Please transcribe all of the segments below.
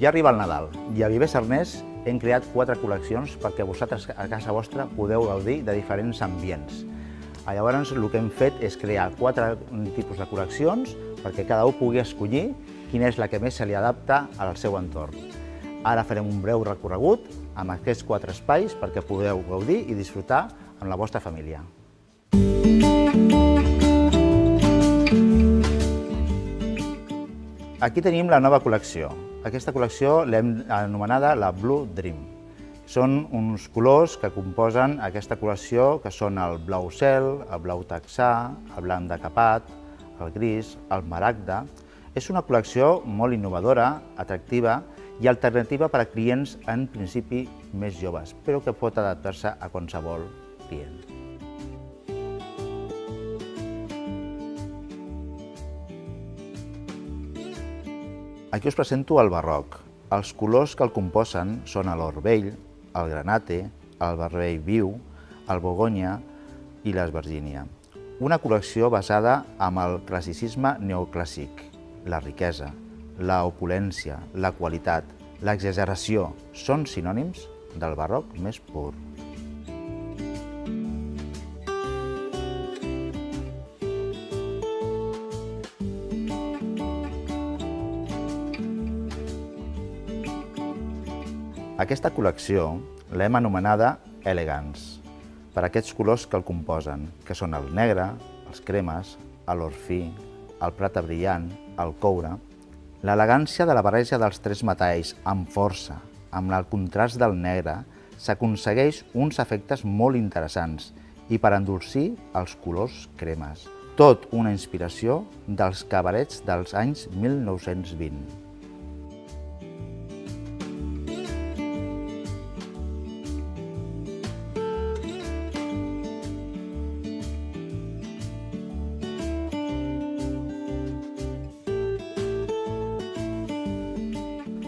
Ja arriba el Nadal i a Viver Cernès hem creat 4 col·leccions perquè vosaltres a casa vostra podeu gaudir de diferents ambients. Llavors el que hem fet és crear 4 tipus de col·leccions perquè cada un pugui escollir quina és la que més se li adapta al seu entorn. Ara farem un breu recorregut amb aquests 4 espais perquè podeu gaudir i disfrutar amb la vostra família. Aquí tenim la nova col·lecció. Aquesta col·lecció l'hem anomenada la Blue Dream. Són uns colors que composen aquesta col·lecció, que són el blau cel, el blau texà, el blanc de capat, el gris, el maragda. És una col·lecció molt innovadora, atractiva i alternativa per a clients en principi més joves, però que pot adaptar-se a qualsevol client. Aquí us presento el barroc. Els colors que el composen són l'or vell, el granate, el vermell viu, el borgonya i l'esvergínia. Una col·lecció basada en el classicisme neoclàssic, la riquesa, l'opulència, la qualitat, l'exageració són sinònims del barroc més pur. Aquesta col·lecció l'hem anomenada Elegance, per aquests colors que el composen, que són el negre, els cremes, l'or fi, el plata brillant, el coure. L'elegància de la barreja dels 3 metalls amb força, amb el contrast del negre, s'aconsegueix uns efectes molt interessants i per endolcir els colors cremes. Tot una inspiració dels cabarets dels anys 1920.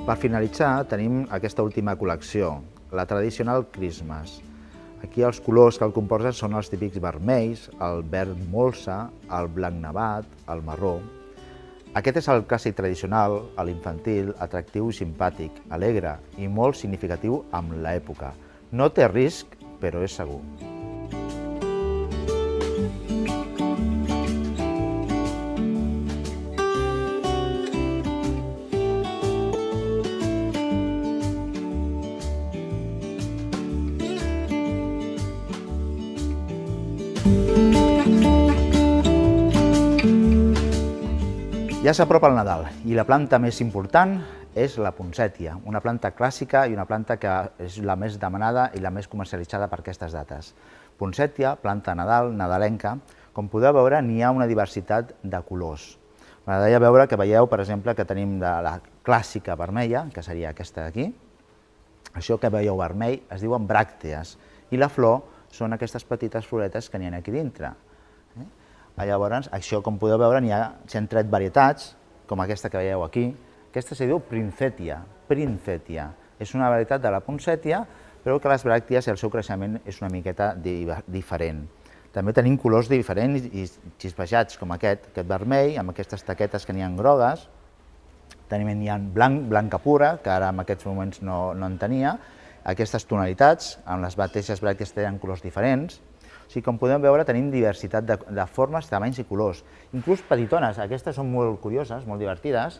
Per finalitzar, tenim aquesta última col·lecció, la tradicional Christmas. Aquí els colors que el composen són els típics vermells, el verd molsa, el blanc nevat, el marró. Aquest és el clàssic tradicional, l'infantil, atractiu i simpàtic, alegre i molt significatiu amb l'època. No té risc, però és segur. Ja s'apropa el Nadal i la planta més important és la poncètia, una planta clàssica i una planta que és la més demanada i la més comercialitzada per aquestes dates. Poncètia, planta Nadal, nadalenca, com podeu veure n'hi ha una diversitat de colors. M'agradaria veure que veieu, per exemple, que tenim la clàssica vermella, que seria aquesta d'aquí. Això que veieu vermell es diuen bràctees i la flor són aquestes petites floretes que n'hi ha aquí dintre. Llavors, això, com podeu veure, s'han tret varietats, com aquesta que veieu aquí. Aquesta se diu Princetia. És una varietat de la poncètia, però que les bràctees i el seu creixement és una miqueta diferent. També tenim colors diferents i xispejats, com aquest vermell, amb aquestes taquetes que n'hi ha grogues. També n'hi ha blanca pura, que ara en aquests moments no en tenia. Aquestes tonalitats, amb les mateixes bràctees tenen colors diferents. O sigui, com podem veure, tenim diversitat de formes, tamanys i colors. Inclús petitones, aquestes són molt curioses, molt divertides.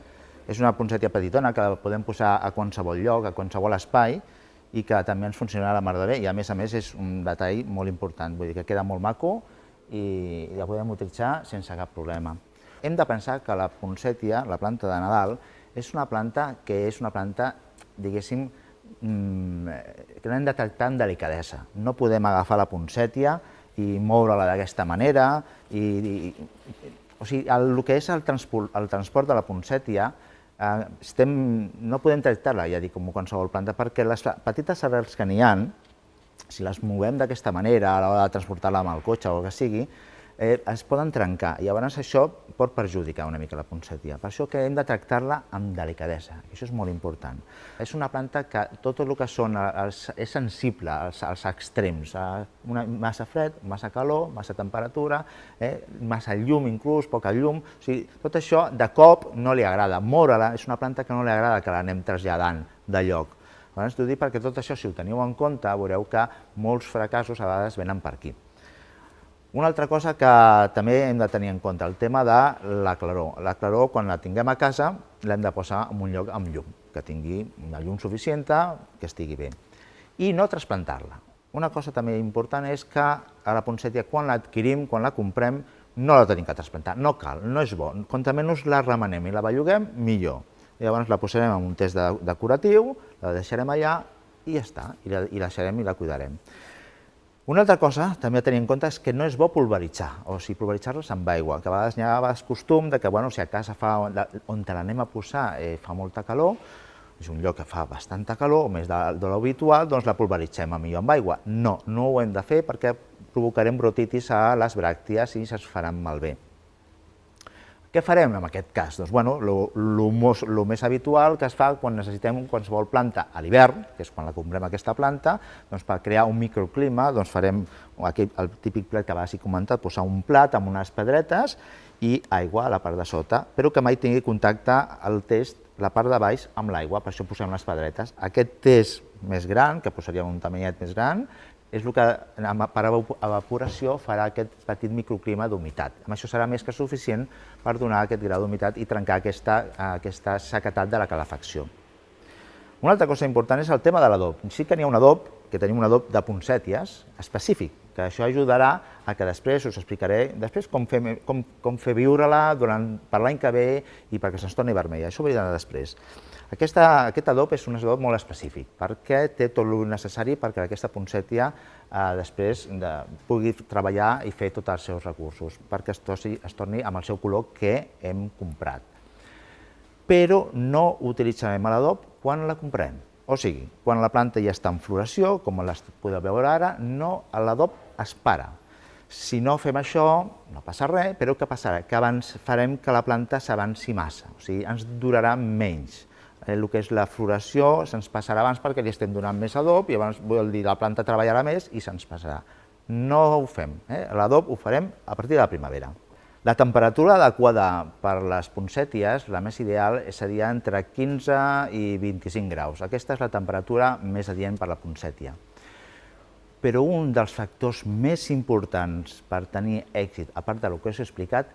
És una poncètia petitona que la podem posar a qualsevol lloc, a qualsevol espai, i que també ens funcionarà la mar de bé. I a més és un detall molt important, vull dir que queda molt maco i la podem utilitzar sense cap problema. Hem de pensar que la poncètia, la planta de Nadal, és una planta, diguéssim, que l'hem de tractar amb delicadesa. No podem agafar la poncètia i moure-la d'aquesta manera. O sigui, el que és el transport de la poncètia, no podem tractar-la, ja dic, com qualsevol planta, perquè les petites arrels que n'hi ha, si les movem d'aquesta manera a l'hora de transportar-la amb el cotxe o el que sigui, es poden trencar i llavors això pot perjudicar una mica la poncètia. Per això que hem de tractar-la amb delicadesa, això és molt important. És una planta que tot el que són, és sensible als extrems, massa fred, massa calor, massa temperatura, massa llum inclús, poca llum, o sigui, tot això de cop no li agrada, mora-la, és una planta que no li agrada que l'anem traslladant de lloc. Llavors t'ho dic perquè tot això, si ho teniu en compte, veureu que molts fracassos a vegades venen per aquí. Una altra cosa que també hem de tenir en compte, el tema de la claror. La claror, quan la tinguem a casa, l'hem de posar en un lloc amb llum, que tingui una llum suficient, que estigui bé. I no trasplantar-la. Una cosa també important és que a la poncètia, quan l'adquirim, quan la comprem, no la tenim que trasplantar, no cal, no és bo. Quant menys la remenem i la belluguem, millor. Llavors la posarem en un test decoratiu, la deixarem allà i ja està, i la deixarem i la cuidarem. Una altra cosa també a tenir en compte és que no és bo pulveritzar, o sigui, pulveritzar-les amb aigua, que a vegades hi ha el costum que, si a casa on te l'anem a posar fa molta calor, és un lloc que fa bastanta calor, o més de l'habitual, doncs la pulveritzem millor amb aigua. No, no ho hem de fer perquè provocarem brotitis a les bràctees i se'ns faran malbé. Què farem en aquest cas? Doncs, el més habitual que es fa quan necessitem qualsevol planta a l'hivern, que és quan la comprem aquesta planta, doncs per crear un microclima farem el típic plat que abans he comentat, posar un plat amb unes pedretes i aigua a la part de sota, però que mai tingui contacte el test, la part de baix, amb l'aigua, per això posem les pedretes. Aquest test més gran, que posaríem un tamanyet més gran, és el que per evaporació farà aquest petit microclima d'humitat. Amb això serà més que suficient per donar aquest grau d'humitat i trencar aquesta sequedat de la calefacció. Una altra cosa important és el tema de l'adob. Sí que n'hi ha un adob, que tenim un adob de poncèties específic, que això ajudarà a que després us explicaré com fer viure-la per l'any que ve i perquè se'ns torni vermella. Això ho veurem després. Aquest adob és un adob molt específic perquè té tot el necessari perquè aquesta poncètia després pugui treballar i fer tots els seus recursos, perquè es torni amb el seu color que hem comprat. Però no utilitzarem l'adob quan la comprem. O sigui, quan la planta ja està en floració, com les podeu veure ara, l'adob es para. Si no fem això, no passa res, però què passarà? Que abans farem que la planta s'avanci massa, o sigui, ens durarà menys. El que és la floració se'ns passarà abans perquè li estem donant més adob i llavors vol dir la planta treballarà més i se'ns passarà. No ho fem, l'adob ho farem a partir de la primavera. La temperatura adequada per les poncèties, la més ideal, seria entre 15 i 25 graus. Aquesta és la temperatura més adient per a la poncètia. Però un dels factors més importants per tenir èxit, a part del que us he explicat,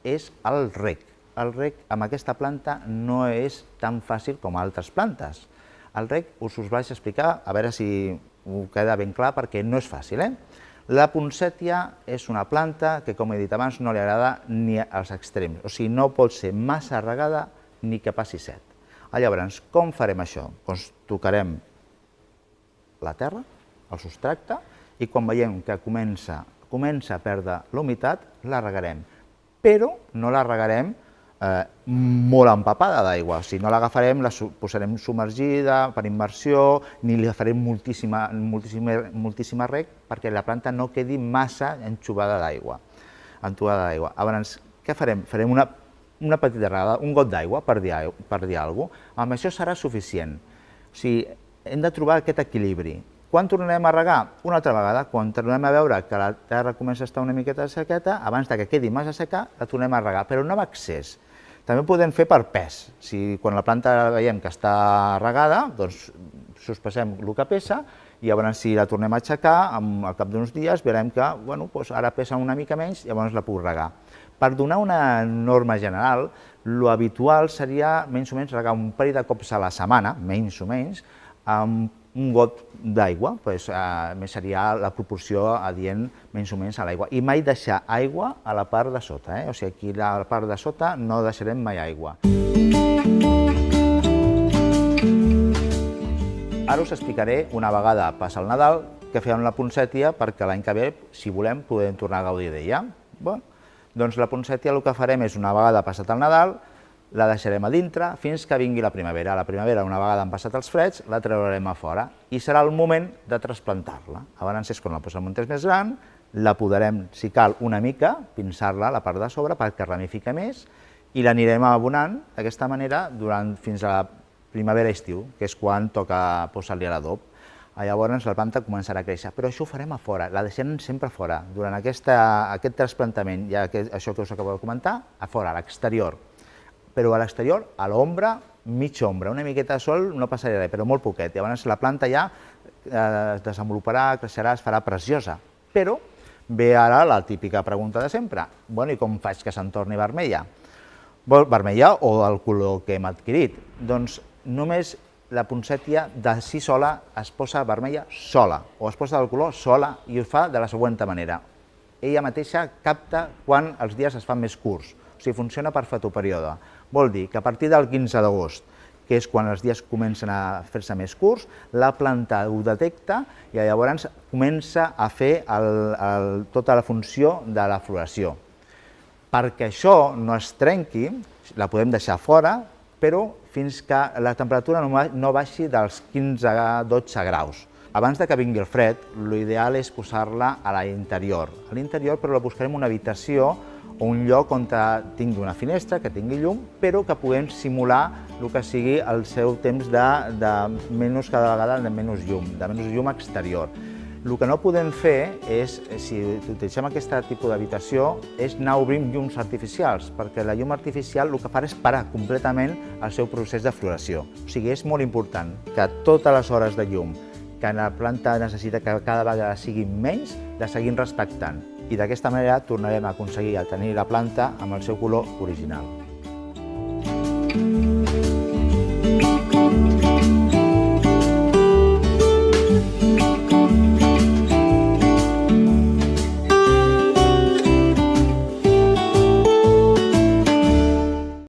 és el reg. El reg amb aquesta planta no és tan fàcil com altres plantes. El reg us vaig explicar, a veure si ho queda ben clar, perquè no és fàcil. La poncètia és una planta que, com he dit abans, no li agrada ni als extrems, o sigui, no pot ser massa regada ni que passi set. Llavors, com farem això? Doncs tocarem la terra, el substracte, i quan veiem que comença a perdre la humitat, la regarem. Però no la regarem molt empapada d'aigua, o sigui, no l'agafarem, la posarem submergida per immersió, ni li farem moltíssima reg perquè la planta no quedi massa enxugada d'aigua. Llavors, què farem? Farem una petita regada, un got d'aigua, per dir alguna cosa, amb això serà suficient. O sigui, hem de trobar aquest equilibri. Quan tornarem a regar? Una altra vegada, quan tornem a veure que la terra comença a estar una miqueta sequeta, abans que quedi massa seca, la tornem a regar, però no amb excés. També ho podem fer per pes. Si quan la planta veiem que està regada, doncs sospesem el que pesa i llavors si la tornem a aixecar, al cap d'uns dies veurem que ara pesa una mica menys i llavors la puc regar. Per donar una norma general, l'habitual seria menys o menys regar un parell de cops a la setmana, menys o menys, amb un got d'aigua, seria la proporció adient menys o menys a l'aigua. I mai deixar aigua a la part de sota, o sigui, aquí a la part de sota no deixarem mai aigua. Ara us explicaré una vegada passa el Nadal què fer amb la poncètia perquè l'any que ve, si volem, podem tornar a gaudir d'ella. Doncs la poncètia el que farem és una vegada passat el Nadal, la deixarem a dintre fins que vingui la primavera. A la primavera, una vegada han passat els freds, la traurem a fora i serà el moment de trasplantar-la. Llavors és quan la posem en un test més gran, la podarem, si cal, una mica, pinçar-la a la part de sobre perquè ramifica més i l'anirem abonant d'aquesta manera fins a la primavera-estiu, que és quan toca posar-li l'adob. Llavors la planta començarà a créixer, però això ho farem a fora, la deixem sempre a fora. Durant aquest trasplantament, ja això que us acabo de comentar, a fora, a l'exterior. Però a l'exterior, a l'ombra, mitja ombra, una miqueta de sol no passaria res, però molt poquet. Llavors la planta ja es desenvoluparà, creixerà, es farà preciosa. Però ve ara la típica pregunta de sempre. Bueno, i com faig que se'n torni vermella? Vermella o el color que hem adquirit? Doncs només la poncètia de si sola es posa vermella sola, o es posa del color sola i ho fa de la següent manera. Ella mateixa capta quan els dies es fan més curts, o sigui, funciona per fotoperíode. Vol dir que a partir del 15 d'agost, que és quan els dies comencen a fer-se més curts, la planta ho detecta i llavors comença a fer tota la funció de la floració. Perquè això no es trenqui, la podem deixar fora, però fins que la temperatura no baixi dels 15 a 12 graus. Abans que vingui el fred, l'ideal és posar-la a l'interior. A l'interior, però la buscarem una habitació o un lloc on tingui una finestra, que tingui llum, però que puguem simular el que sigui el seu temps de menys cada vegada de menys llum exterior. El que no podem fer és, si utilitzem aquest tipus d'habitació, és anar obrint llums artificials, perquè la llum artificial el que fa és parar completament el seu procés de floració. O sigui, és molt important que totes les hores de llum que la planta necessita que cada vegada siguin menys, la seguim respectant. I d'aquesta manera tornarem a aconseguir tenir la planta amb el seu color original.